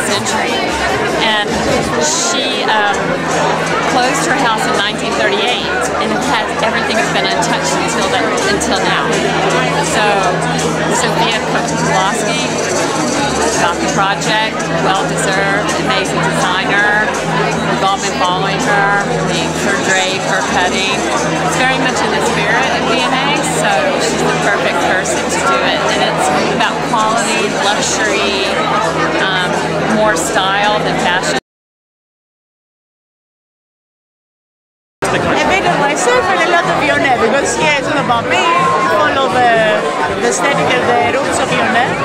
century. And she closed her house in 1938, and everything has been untouched until now. So Sophia Kokosalaki got the project, well-deserved, amazing designer. We've all been following her, her drape, her cutting. It's very much in the spirit of Vionnet, so she's the perfect person to do it. And it's about quality, luxury, more style than fashion. I made it myself and a lot of Vionnet because here it's all about me. You follow the aesthetic and the rules of Vionnet.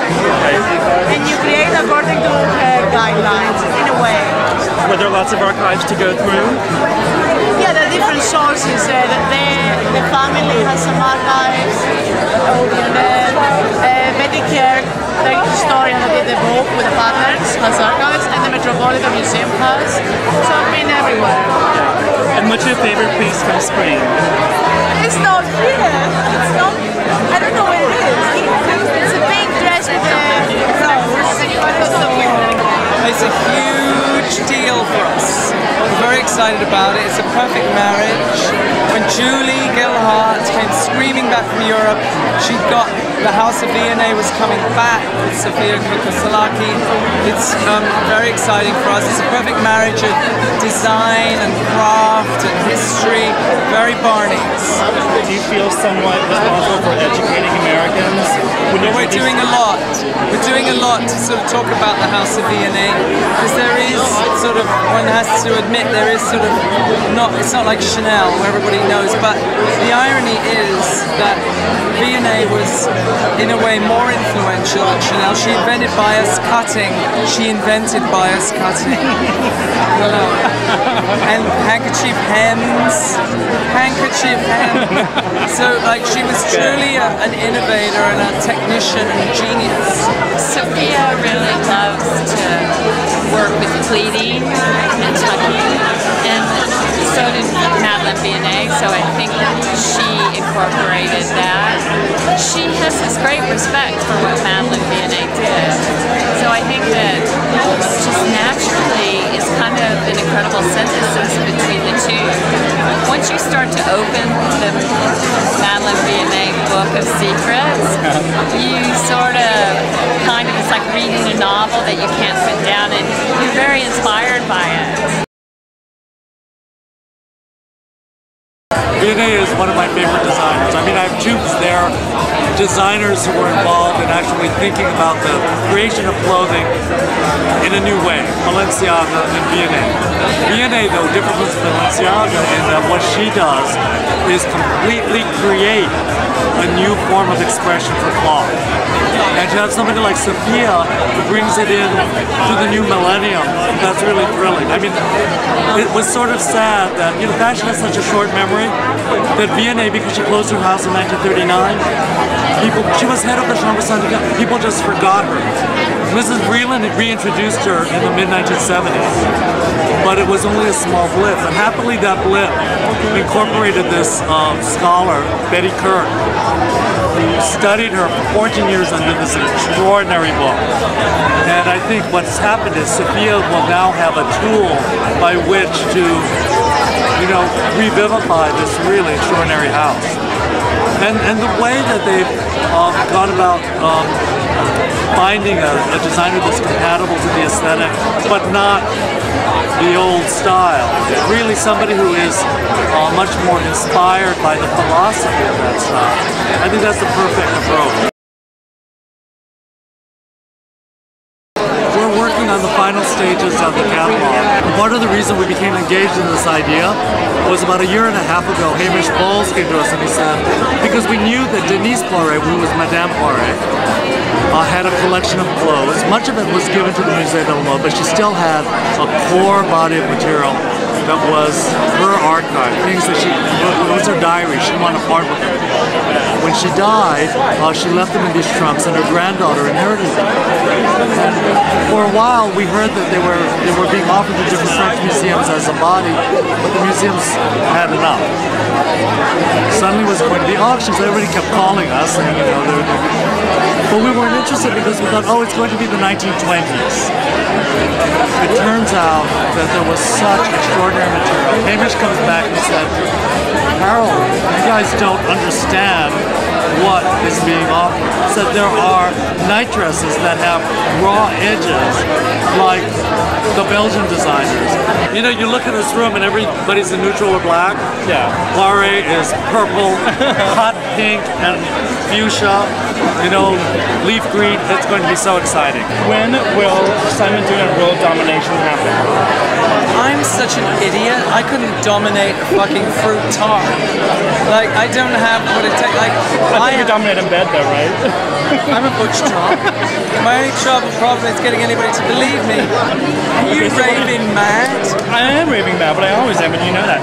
And you create according to guidelines in a way. Were there lots of archives to go through? Yeah, there are different sources. The family has some archives of Vionnet. Betty Kirk, the historian that did the book with the patterns, has archives, and the Metropolitan Museum has. So I've been everywhere. And what's your favorite piece from spring? It's not here. It's not. I don't know where it is. It's a pink dress with a rose. It's a huge deal for us. We're very excited about it. It's a perfect marriage. When Julie Gilhart came screaming back from Europe, she got the House of Vionnet was coming back with Sophia Kokosalaki. It's very exciting for us. It's a perfect marriage of design and craft and history. Very Barneys. Do you feel somewhat responsible for educating Americans? We're doing a lot. We're doing a lot to sort of talk about the House of Vionnet, because there is sort of, one has to admit, there is sort of it's not like Chanel where everybody knows, but the irony is that Vionnet was in a way more influential than Chanel. She invented bias cutting. She invented bias cutting. And handkerchief hems. Handkerchief hem. So like she was truly an innovator and a technician and a genius. Sophia really loves to work with pleating and tucking, and so did Madeleine Vionnet, so I think she incorporated that. She has this great respect for what Madeleine Vionnet did, so I think that just naturally is kind of an incredible synthesis between the two. Once you start to open the Madeleine Vionnet book of secrets, you sort of it's like reading a novel that you can't put down, and you're very inspired by it. Vionnet is one of my favorite designers. I mean, I have two designers who were involved in actually thinking about the creation of clothing in a new way, Balenciaga and Vionnet. Vionnet, though, different from Balenciaga in that what she does is completely create a new form of expression for cloth. And to have somebody like Sophia who brings it in to the new millennium, that's really thrilling. I mean, it was sort of sad that, fashion has such a short memory that Vionnet, because she closed her house in 1939, she was head of the Chambre Syndicale, people just forgot her. Mrs. Vreeland had reintroduced her in the mid-1970s, but it was only a small blip. And happily that blip incorporated this scholar, Betty Kirk, who studied her for 14 years and did this extraordinary book. And I think what's happened is Sophia will now have a tool by which to, revivify this really extraordinary house. And the way that they've gone about finding a designer that's compatible to the aesthetic, but not the old style. Really somebody who is much more inspired by the philosophy of that style. I think that's the perfect approach. We're working on the final stages of the catalog. Part of the reason we became engaged in this idea was about a year and a half ago, Hamish Bowles came to us and he said, because we knew that Denise Poiret, who was Madame Poiret, had a collection of clothes. Much of it was given to the Musée de la Mode, but she still had a core body of material that was her archive, things that it was her diary, she didn't want to part with them. When she died, she left them in these trunks and her granddaughter inherited them. And for a while we heard that they were being offered to different French museums as a body, but the museums had enough. Suddenly it was going to be auctions. Everybody kept calling us, and but we weren't interested because we thought, oh, it's going to be the 1920s. It turns out that there was such extraordinary material. Hamish comes back and said, Harold, you guys don't understand what is being offered. Said there are night dresses that have raw edges, like the Belgian designers. You know, you look in this room and everybody's in neutral or black. Yeah. Larry is purple, hot pink, and fuchsia. You know, leaf green. It's going to be so exciting. When will Simon Doonan world domination happen? I'm such an idiot. I couldn't dominate a fucking fruit tart. Like, I don't have what it takes. Like, I think you dominate in bed though, right? I'm a butch top. My only problem is getting anybody to believe me. Are you raving mad? I am raving mad, but I always am, and you know that.